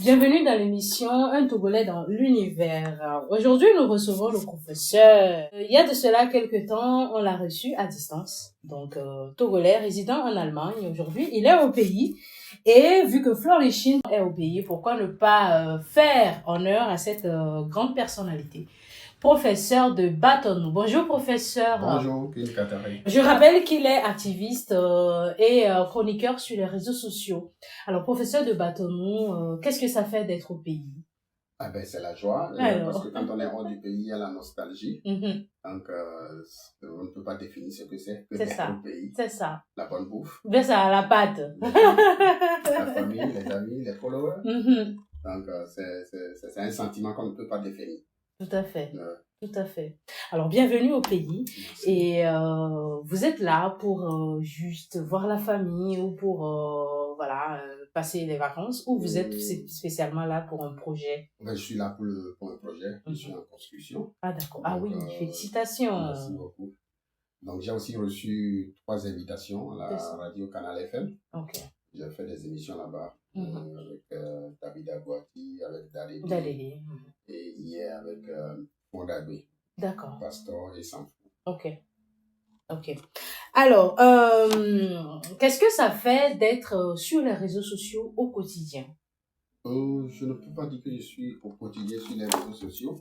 Bienvenue dans l'émission Un Togolais dans l'univers. Aujourd'hui, nous recevons le professeur. Il y a de cela quelques temps, on l'a reçu à distance. Donc, Togolais résident en Allemagne. Aujourd'hui, il est au pays. Et vu que Florichine est au pays, pourquoi ne pas faire honneur à cette grande personnalité? Professeur de Bâtonneau. Bonjour, professeur. Bonjour, Queen Katari. Je rappelle qu'il est activiste et chroniqueur sur les réseaux sociaux. Alors, professeur de Bâtonneau, qu'est-ce que ça fait d'être au pays? Ah ben, c'est la joie, parce que quand on est hors du pays, il y a la nostalgie. Donc, on ne peut pas définir ce que c'est que d'être au pays. C'est ça. La bonne bouffe. C'est ça, la pâte. La famille, les amis, les followers. Donc, c'est un sentiment qu'on ne peut pas définir. Tout à fait. Tout à fait. Alors, bienvenue au pays. Merci. Et vous êtes là pour juste voir la famille ou pour passer les vacances, ou vous êtes spécialement là pour un projet? Je suis là pour un projet. Je suis en construction. Ah d'accord. Ah oui, félicitations. Merci beaucoup. Donc, j'ai aussi reçu 3 invitations à la radio Canal FM. Ok. J'ai fait des émissions là-bas avec David Agouati, avec Dalélé. Et hier avec Fondabé. D'accord. Pastor et Sanfou. Ok. Alors, qu'est-ce que ça fait d'être sur les réseaux sociaux au quotidien? Je ne peux pas dire que je suis au quotidien sur les réseaux sociaux,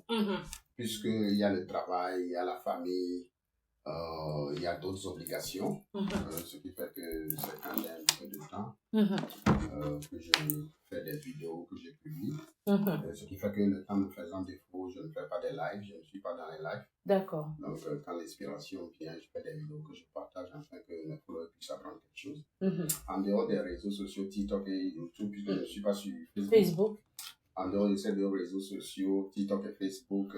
puisqu'il y a le travail, il y a la famille, il y a d'autres obligations, ce qui fait que c'est quand même un peu de temps que je fais des vidéos, que je publie, ce qui fait que le temps me faisant défaut, je ne fais pas des lives, je ne suis pas dans les lives. D'accord. Donc, quand l'inspiration vient, je fais des vidéos que je partage afin que les followers puissent apprendre quelque chose. En dehors des réseaux sociaux, TikTok et YouTube, puisque je ne suis pas sur Facebook. En dehors de ces 2 réseaux sociaux, TikTok et Facebook,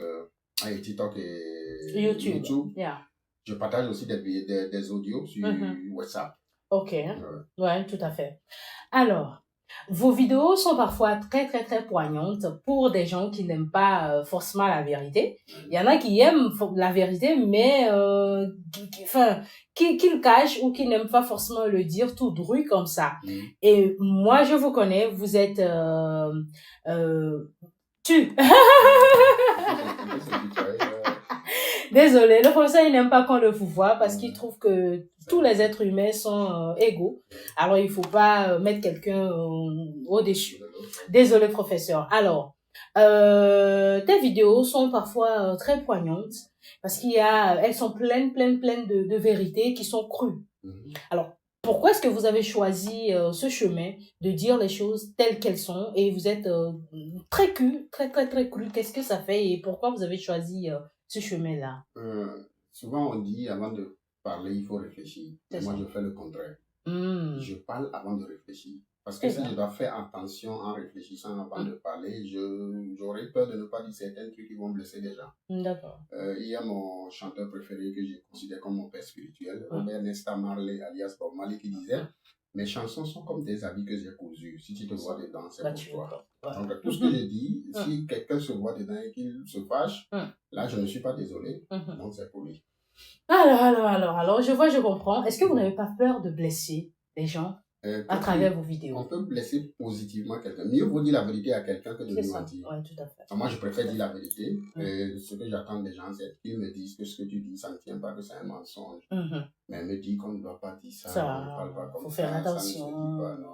TikTok et YouTube. Yeah. Je partage aussi des audios sur WhatsApp. Ok, ouais, tout à fait. Alors, vos vidéos sont parfois très, très, très poignantes pour des gens qui n'aiment pas forcément la vérité. Il y en a qui aiment la vérité, mais qui le cachent ou qui n'aiment pas forcément le dire tout dru comme ça. Et moi, je vous connais, vous êtes... Désolé, le professeur, il n'aime pas qu'on le voit parce qu'il trouve que tous les êtres humains sont égaux. Alors, il faut pas mettre quelqu'un au-dessus. Désolé, professeur. Alors, tes vidéos sont parfois très poignantes parce elles sont pleines de vérités qui sont crues. Alors, pourquoi est-ce que vous avez choisi ce chemin de dire les choses telles qu'elles sont et vous êtes très cru, très cru? Qu'est-ce que ça fait et pourquoi vous avez choisi ce chemin-là? Souvent, on dit avant de parler, il faut réfléchir. Moi, je fais le contraire. Je parle avant de réfléchir. Parce que si je dois faire attention en réfléchissant avant de parler, j'aurais peur de ne pas dire certains trucs qui vont blesser des gens. D'accord. Il y a mon chanteur préféré que je considère comme mon père spirituel, Robert Nesta Marley, alias Bob Marley, qui disait « Mes chansons sont comme des habits que j'ai cousus. Si tu te vois dedans, c'est pour toi. » Donc, tout ce que je dis, si quelqu'un se voit dedans et qu'il se fâche, là, je ne suis pas désolé. Donc, c'est pour lui. Alors, je comprends. Est-ce que vous n'avez pas peur de blesser les gens à travers vos vidéos? On peut blesser positivement quelqu'un. Mieux vaut dire la vérité à quelqu'un que de lui mentir. Oui, tout à fait. Moi, je préfère dire la vérité. Ce que j'attends des gens, c'est qu'ils me disent que ce que tu dis, ça ne tient pas, que c'est un mensonge. Mais me dire qu'on ne doit pas dire ça, on ne parle pas comme ça. Faut faire attention. Ça ne se dit pas, non.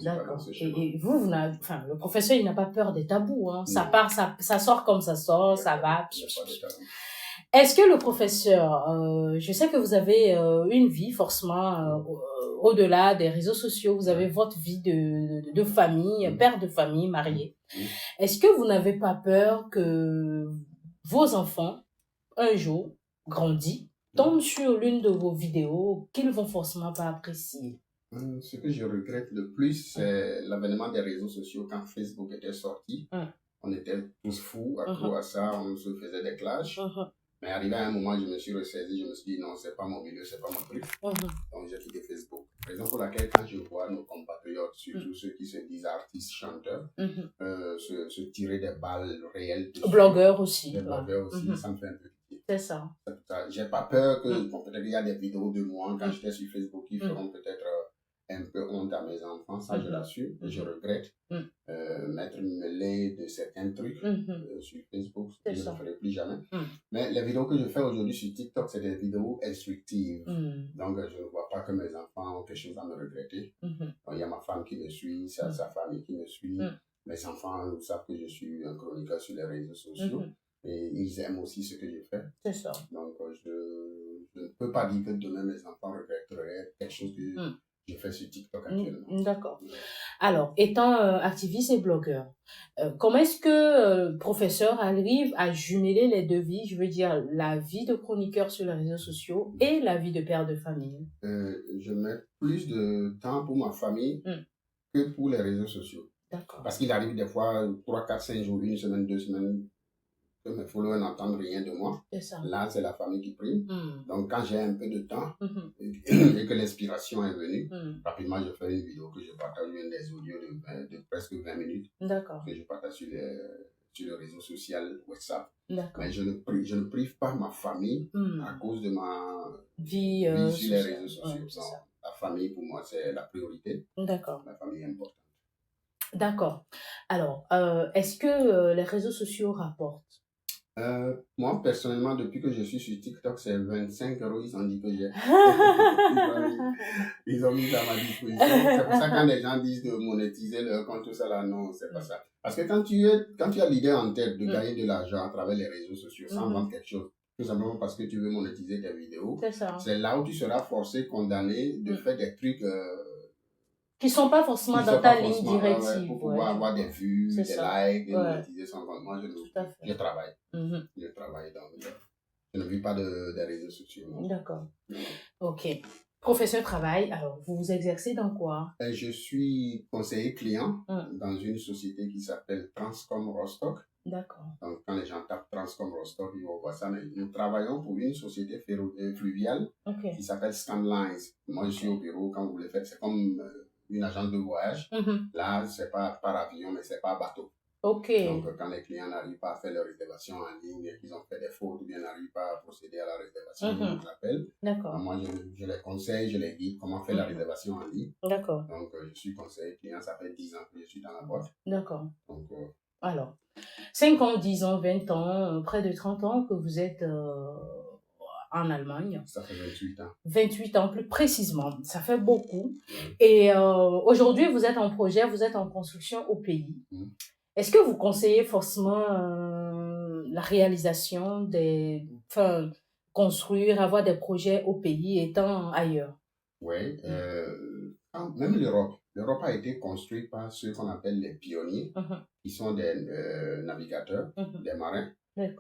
D'accord. Et le professeur, il n'a pas peur des tabous. Hein. Ça sort comme ça sort, ça va. Est-ce que le professeur, je sais que vous avez une vie forcément au-delà des réseaux sociaux, vous avez votre vie de famille, père de famille, marié. Est-ce que vous n'avez pas peur que vos enfants, un jour, grandis, tombent sur l'une de vos vidéos qu'ils vont forcément pas apprécier? Ce que je regrette le plus, c'est l'avènement des réseaux sociaux quand Facebook était sorti. On était tous fous à cause à ça, on se faisait des clashs. Mais arrivé à un moment, je me suis ressaisi, je me suis dit non, c'est pas mon milieu, c'est pas mon truc. Donc j'ai quitté Facebook. Raison pour laquelle quand je vois nos compatriotes, surtout ceux qui se disent artistes, chanteurs, se tirer des balles réelles. Blogueurs aussi. Des blogueurs aussi, ça me fait un peu pitié. C'est ça. J'ai pas peur que, peut-être qu'il y a des vidéos de moi quand j'étais sur Facebook qui feront peut-être un peu honte à mes enfants, ça je l'assume, et je regrette m'être mêlé de certains trucs sur Facebook, que je ne ferai plus jamais. Mais les vidéos que je fais aujourd'hui sur TikTok, c'est des vidéos instructives. Donc, je ne vois pas que mes enfants ont quelque chose à me regretter. Donc, il y a ma femme qui me suit, sa famille qui me suit. Mes enfants savent que je suis un chroniqueur sur les réseaux sociaux. Et ils aiment aussi ce que je fais. C'est ça. Donc, je ne peux pas dire que demain mes enfants regretteraient quelque chose que je fais sur TikTok actuellement. D'accord. Alors, étant activiste et blogueur, comment est-ce que le professeur arrive à jumeler les deux vies, je veux dire la vie de chroniqueur sur les réseaux sociaux et la vie de père de famille? Je mets plus de temps pour ma famille que pour les réseaux sociaux. D'accord. Parce qu'il arrive des fois 3, 4, 5 jours, une semaine, 2 semaines, que mes followers n'entendent rien de moi. C'est ça. Là, c'est la famille qui prime. Donc, quand j'ai un peu de temps et que l'inspiration est venue, rapidement, je fais une vidéo que je partage, des audios de presque 20 minutes. D'accord. Que je partage sur le réseau social WhatsApp. D'accord. Mais je ne prive pas ma famille à cause de ma vie sur les réseaux sociaux. Donc, la famille, pour moi, c'est la priorité. D'accord. La famille est importante. D'accord. Alors, est-ce que les réseaux sociaux rapportent? Moi, personnellement, depuis que je suis sur TikTok, c'est 25 euros, ils ont dit que j'ai. Ils ont mis à ma disposition. C'est pour ça que quand les gens disent de monétiser leur compte, tout ça là, non, c'est pas ça. Parce que quand tu as l'idée en tête de gagner de l'argent à travers les réseaux sociaux sans vendre quelque chose, tout simplement parce que tu veux monétiser tes vidéos, c'est là où tu seras forcé, condamné de faire des trucs qui ne sont pas forcément dans ta ligne directive. Pour pouvoir avoir des vues, des likes, et monétiser son compte. Moi, je travaille. Je travaille, donc je ne vis pas des réseaux sociaux. D'accord. Ok. Professeur travail, alors vous vous exercez dans quoi? Je suis conseiller client dans une société qui s'appelle Transcom Rostock. D'accord. Donc, quand les gens tapent Transcom Rostock, ils vont voir ça. Mais nous travaillons pour une société fluviale qui s'appelle Scandlines. Moi, je suis au bureau. Quand vous voulez faire, c'est comme une agence de voyage. Là, c'est pas par avion, mais c'est par bateau. Ok. Donc, quand les clients n'arrivent pas à faire leur réservation en ligne, qu'ils ont fait des fautes ou bien n'arrivent pas à procéder à la réservation, ils nous appellent. D'accord. Moi, je les conseille, je les guide comment faire la réservation en ligne. D'accord. Donc, je suis conseiller client, ça fait 10 ans que je suis dans la boîte. D'accord. Donc, alors, 5 ans, 10 ans, 20 ans, près de 30 ans que vous êtes en Allemagne. Ça fait 28 ans. 28 ans, plus précisément. Ça fait beaucoup. Et aujourd'hui, vous êtes en projet, vous êtes en construction au pays. Est-ce que vous conseillez forcément la réalisation construire, avoir des projets au pays étant ailleurs? Oui, même l'Europe. L'Europe a été construite par ceux qu'on appelle les pionniers, qui sont des navigateurs, des marins,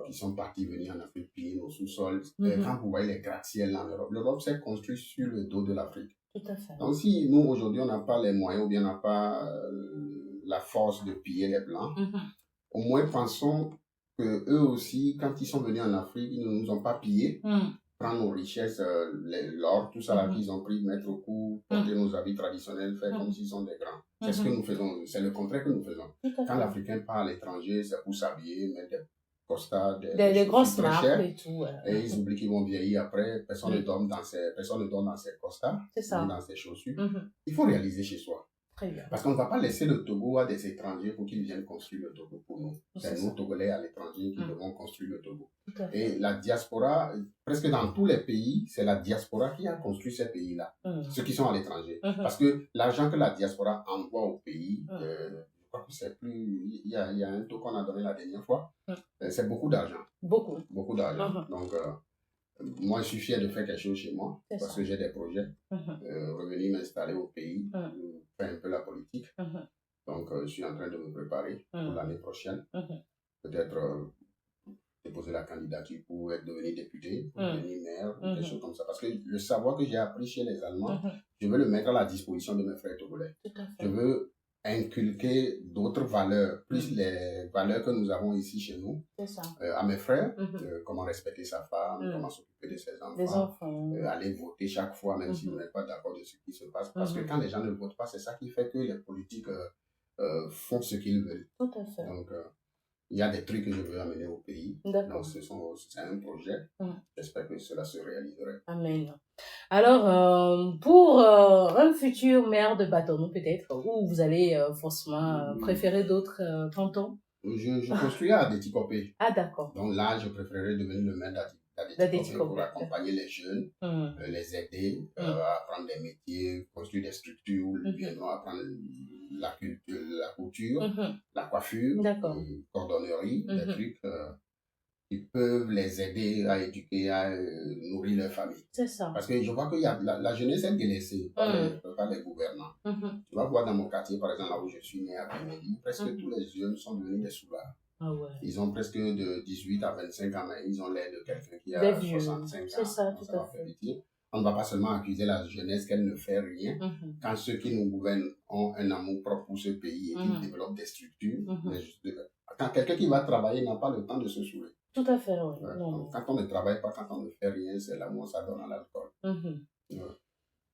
qui sont partis venir en Afrique piller nos sous-sols. Quand vous voyez les gratte-ciels en Europe, l'Europe s'est construite sur le dos de l'Afrique. Tout à fait. Donc si nous, aujourd'hui, on n'a pas les moyens ou bien on n'a pas la force de piller les Blancs, au moins pensons que eux aussi, quand ils sont venus en Afrique, ils ne nous ont pas pillés. Prendre nos richesses, l'or, tout ça là qu'ils ont pris, mettre au cou, porter nos habits traditionnels, faire comme s'ils sont des grands. C'est ce que nous faisons, c'est le contraire que nous faisons. Quand l'Africain part à l'étranger, c'est pour s'habiller, mettre des costards, des grosses marques et tout. Et ils oublient qu'ils vont vieillir après, personne ne dort dans ses costards, dans ses chaussures. Il faut réaliser chez soi. Très bien. Parce qu'on ne va pas laisser le Togo à des étrangers pour qu'ils viennent construire le Togo pour nous. C'est nous, Togolais à l'étranger, qui devons construire le Togo. Et la diaspora, presque dans tous les pays, c'est la diaspora qui a construit ces pays-là. Ceux qui sont à l'étranger. Parce que l'argent que la diaspora envoie au pays, je crois que c'est plus... Il y a un taux qu'on a donné la dernière fois. C'est beaucoup d'argent. Beaucoup d'argent. Donc... moi, je suis fier de faire quelque chose chez moi parce que j'ai des projets. Revenir m'installer au pays, faire un peu la politique. Donc, je suis en train de me préparer pour l'année prochaine. Peut-être déposer la candidature pour devenir député, pour devenir maire, quelque chose comme ça. Parce que le savoir que j'ai appris chez les Allemands, je veux le mettre à la disposition de mes frères togolais. Je veux inculquer d'autres valeurs, plus les valeurs que nous avons ici chez nous, à mes frères, comment respecter sa femme, comment s'occuper de ses enfants, aller voter chaque fois, même si vous n'êtes pas d'accord de ce qui se passe. Parce que quand les gens ne votent pas, c'est ça qui fait que les politiques font ce qu'ils veulent. Tout à fait. Donc, il y a des trucs que je veux amener au pays. Donc, c'est un projet. J'espère que cela se réaliserait. Amen. Alors, pour un futur futur maire de Batonou peut-être, ou vous allez forcément préférer d'autres cantons? Je construis à Adétikopé. Ah, d'accord. Donc là, je préférerais devenir le maire d'Adétikopé pour accompagner les jeunes, les aider à apprendre des métiers, construire des structures où ils viendront apprendre la culture, la couture, la coiffure, cordonnerie, des trucs qui peuvent les aider à éduquer, à nourrir leur famille. C'est ça. Parce que je vois qu'il y a la jeunesse est délaissée par les gouvernants. Tu vas voir dans mon quartier, par exemple, là où je suis né à Bénédie, presque tous les jeunes sont devenus des soulards. Ah ouais. Ils ont presque de 18 à 25 ans, mais ils ont l'air de quelqu'un qui a 65 ans. C'est ça, tout à fait. On ne va pas seulement accuser la jeunesse qu'elle ne fait rien. Quand ceux qui nous gouvernent ont un amour propre pour ce pays et qu'ils développent des structures, quand quelqu'un qui va travailler n'a pas le temps de se saouler. Tout à fait, oui. Quand on ne travaille pas, quand on ne fait rien, c'est l'amour, ça donne à l'alcool.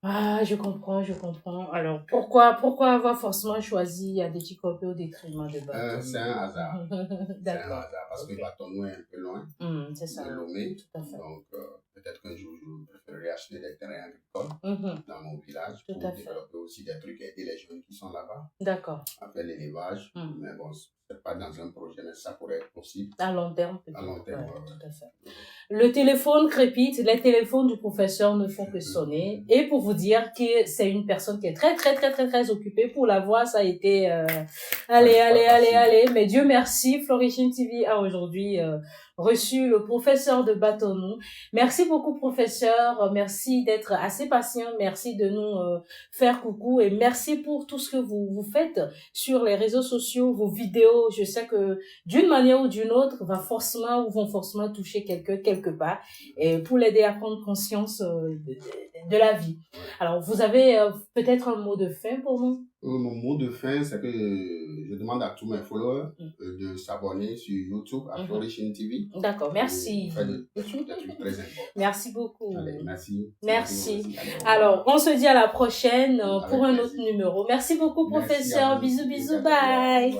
Ah, je comprends. Alors, pourquoi avoir forcément choisi Adétikopé au détriment de Batonou? C'est un hasard. C'est un hasard parce que Batonou est un peu loin c'est ça. de Lomé. Tout à fait. Donc, peut-être qu'un jour, je préférerais acheter des terrains agricoles dans mon village pour développer aussi des trucs et aider les jeunes qui sont là-bas. D'accord. À faire l'élevage. Mais bon, c'est pas dans un projet, mais ça pourrait être possible. À long terme, peut-être. À long terme, tout à fait. Le téléphone crépite, les téléphones du professeur ne font que sonner. Et pour vous dire que c'est une personne qui est très occupée, pour la voix, ça a été, allez. Mais Dieu merci, Florigine TV a aujourd'hui reçu le professeur de Batonou. Merci beaucoup, professeur. Merci d'être assez patient. Merci de nous faire coucou et merci pour tout ce que vous faites sur les réseaux sociaux, vos vidéos. Je sais que d'une manière ou d'une autre vont forcément toucher quelqu'un quelque part et pour l'aider à prendre conscience de la vie. Alors, vous avez peut-être un mot de fin pour nous? Mon mot de fin, c'est que je demande à tous mes followers de s'abonner sur YouTube à Florigine TV. D'accord, merci. Des trucs très importants. Merci beaucoup. Allez, merci. Merci. Alors, on se dit à la prochaine pour un autre numéro. Merci beaucoup, professeur. Bisous, bye.